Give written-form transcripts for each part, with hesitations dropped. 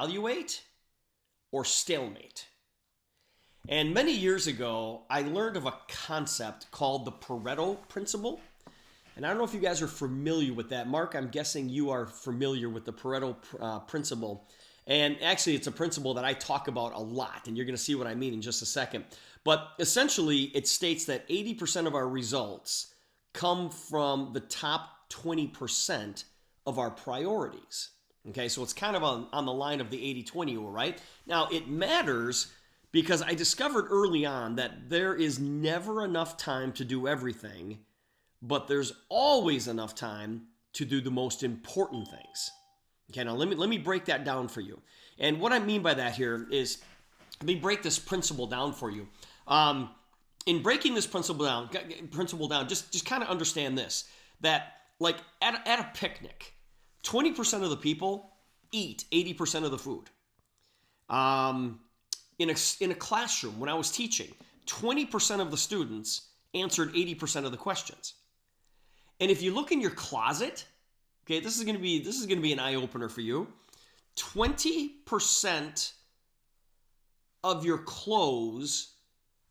evaluate or stalemate. And many years ago, I learned of a concept called the Pareto principle. And I don't know if you guys are familiar with that. Mark, I'm guessing you are familiar with the Pareto principle. And actually, it's a principle that I talk about a lot, and you're going to see what I mean in just a second. But essentially, it states that 80% of our results come from the top 20% of our priorities. Okay, so it's kind of on the line of the 80-20 rule, right? Now, it matters because I discovered early on that there is never enough time to do everything, but there's always enough time to do the most important things. Okay, now let me break that down for you. And what I mean by that here is, let me break this principle down for you. In breaking this principle down, just kind of understand this, that like at a picnic, 20% of the people eat 80% of the food. In a classroom, when I was teaching, 20% of the students answered 80% of the questions. And if you look in your closet, okay, this is going to be an eye opener for you. 20% of your clothes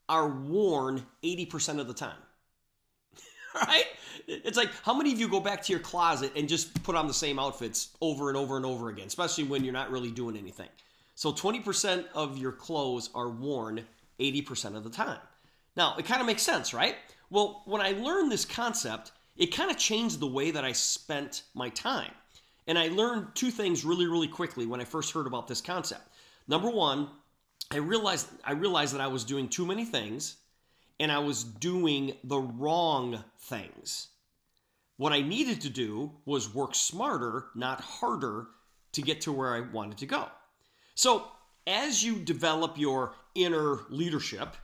are worn 80% of the time. Right? It's like, how many of you go back to your closet and just put on the same outfits over and over and over again, especially when you're not really doing anything? So 20% of your clothes are worn 80% of the time. Now, it kind of makes sense, right? Well, when I learned this concept, it kind of changed the way that I spent my time. And I learned two things really, really quickly when I first heard about this concept. Number one, I realized that I was doing too many things and I was doing the wrong things. What I needed to do was work smarter, not harder, to get to where I wanted to go. So as you develop your inner leadership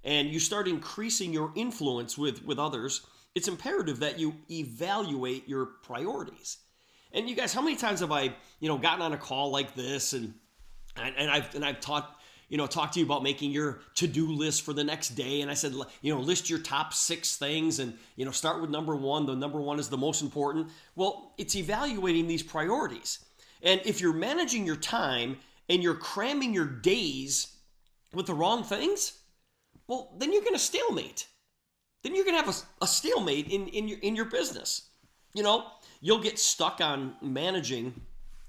and you start increasing your influence with others, it's imperative that you evaluate your priorities. And you guys, how many times have I, gotten on a call like this and I've talked to you about making your to-do list for the next day. And I said, list your top 6 things and, start with number 1. The number 1 is the most important. Well, it's evaluating these priorities. And if you're managing your time and you're cramming your days with the wrong things, well, then you're going to stalemate. Then you're going to have a stalemate in your business. You'll get stuck on managing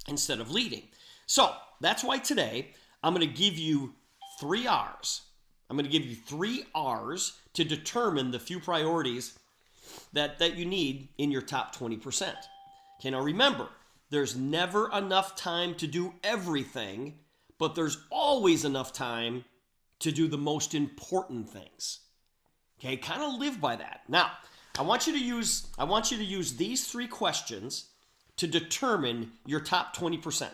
instead of leading. So that's why today I'm going to give you 3 R's. I'm going to give you 3 R's to determine the few priorities that you need in your top 20%. Okay, now remember, there's never enough time to do everything, but there's always enough time to do the most important things. Okay, kind of live by that. Now, I want you to use these 3 questions to determine your top 20%.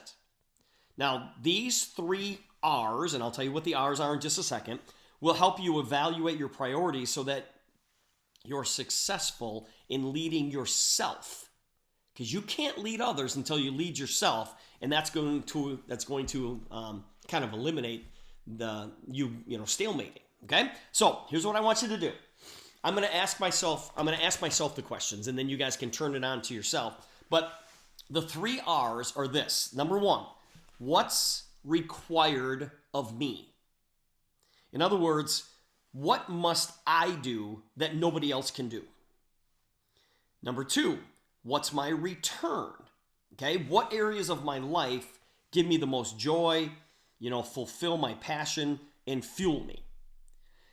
Now, these 3 R's, and I'll tell you what the R's are in just a second, will help you evaluate your priorities so that you're successful in leading yourself. Because you can't lead others until you lead yourself, and that's going to kind of eliminate the stalemating. Okay? So here's what I want you to do. I'm going to ask myself the questions, and then you guys can turn it on to yourself. But the 3 R's are this. Number 1, what's required of me? In other words, what must I do that nobody else can do? Number 2, what's my return? Okay, what areas of my life give me the most joy, fulfill my passion and fuel me?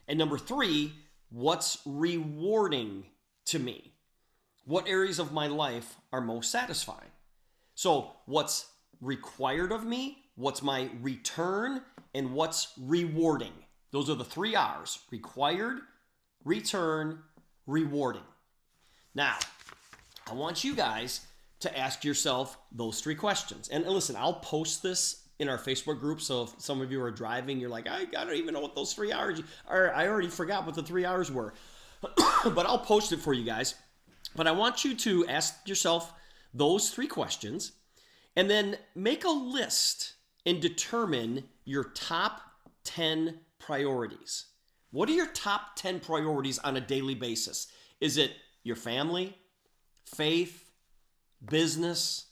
And number 3, what's rewarding to me? What areas of my life are most satisfying? So what's required of me, what's my return, and what's rewarding? Those are the 3 R's: required, return, rewarding. Now, I want you guys to ask yourself those 3 questions. And listen, I'll post this in our Facebook group, so if some of you are driving, you're like, I don't even know what those 3 R's are. I already forgot what the 3 R's were. But I'll post it for you guys. But I want you to ask yourself those 3 questions and then make a list and determine your top 10 priorities. What are your top 10 priorities on a daily basis? Is it your family, faith, business,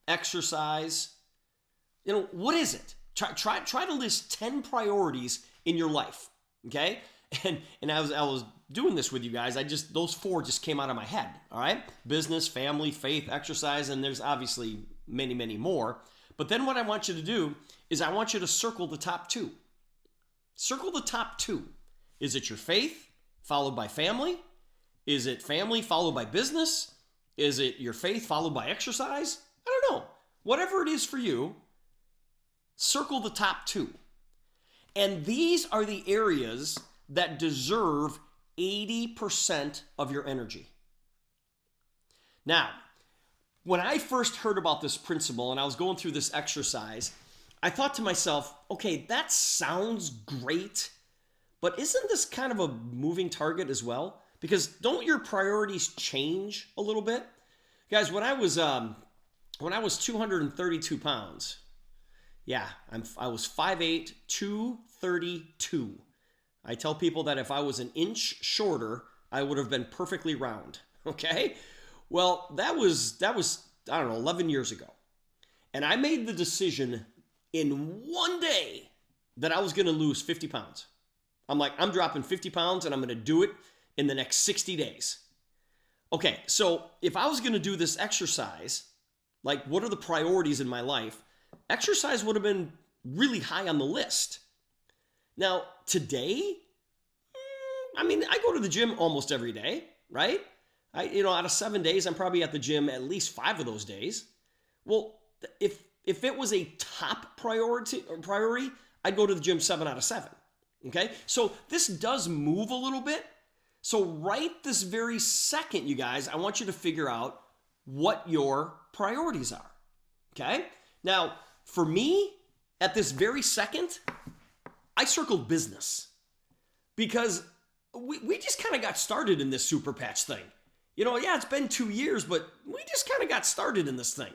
exercise, What is it? Try to list 10 priorities in your life, okay? And I was doing this with you guys. Those 4 just came out of my head, all right? Business, family, faith, exercise, and there's obviously many, many more. But then what I want you to do is I want you to circle the top 2. Circle the top 2. Is it your faith followed by family? Is it family followed by business? Is it your faith followed by exercise? I don't know. Whatever it is for you, circle the top 2. And these are the areas that deserve 80% of your energy. Now, when I first heard about this principle and I was going through this exercise, I thought to myself, okay, that sounds great, but isn't this kind of a moving target as well? Because don't your priorities change a little bit? Guys, when I was 232 pounds, yeah, I was 5'8", 232. I tell people that if I was an inch shorter, I would have been perfectly round, okay? Well, that was I don't know, 11 years ago. And I made the decision in one day that I was going to lose 50 pounds. I'm like, I'm dropping 50 pounds and I'm going to do it in the next 60 days. Okay, so if I was going to do this exercise, like what are the priorities in my life? Exercise would have been really high on the list. Now, today, I go to the gym almost every day, right? Out of 7 days, I'm probably at the gym at least 5 of those days. Well, if it was a top priority, I'd go to the gym 7 out of 7. Okay? So this does move a little bit. So right this very second, you guys, I want you to figure out what your priorities are. Okay? Now, for me, at this very second, I circled business because we just kind of got started in this super patch thing. Yeah, it's been 2 years, but we just kind of got started in this thing.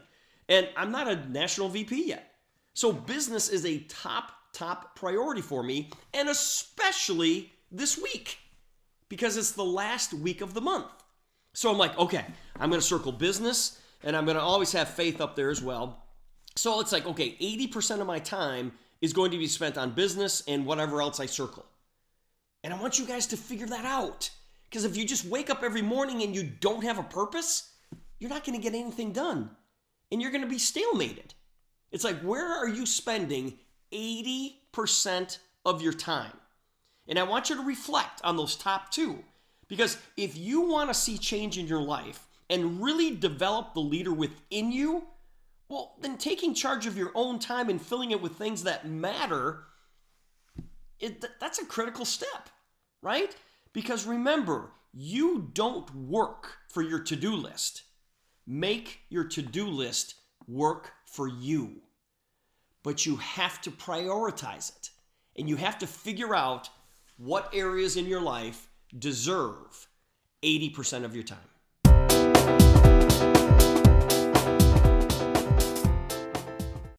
And I'm not a national VP yet. So business is a top priority for me, and especially this week because it's the last week of the month. So I'm like, okay, I'm going to circle business, and I'm going to always have faith up there as well. So it's like, okay, 80% of my time is going to be spent on business and whatever else I circle. And I want you guys to figure that out. Because if you just wake up every morning and you don't have a purpose, you're not going to get anything done. And you're going to be stalemated. It's like, where are you spending 80% of your time? And I want you to reflect on those top 2. Because if you want to see change in your life and really develop the leader within you, well, then taking charge of your own time and filling it with things that matter, that's a critical step, right? Because remember, you don't work for your to-do list. Make your to-do list work for you. But you have to prioritize it. And you have to figure out what areas in your life deserve 80% of your time.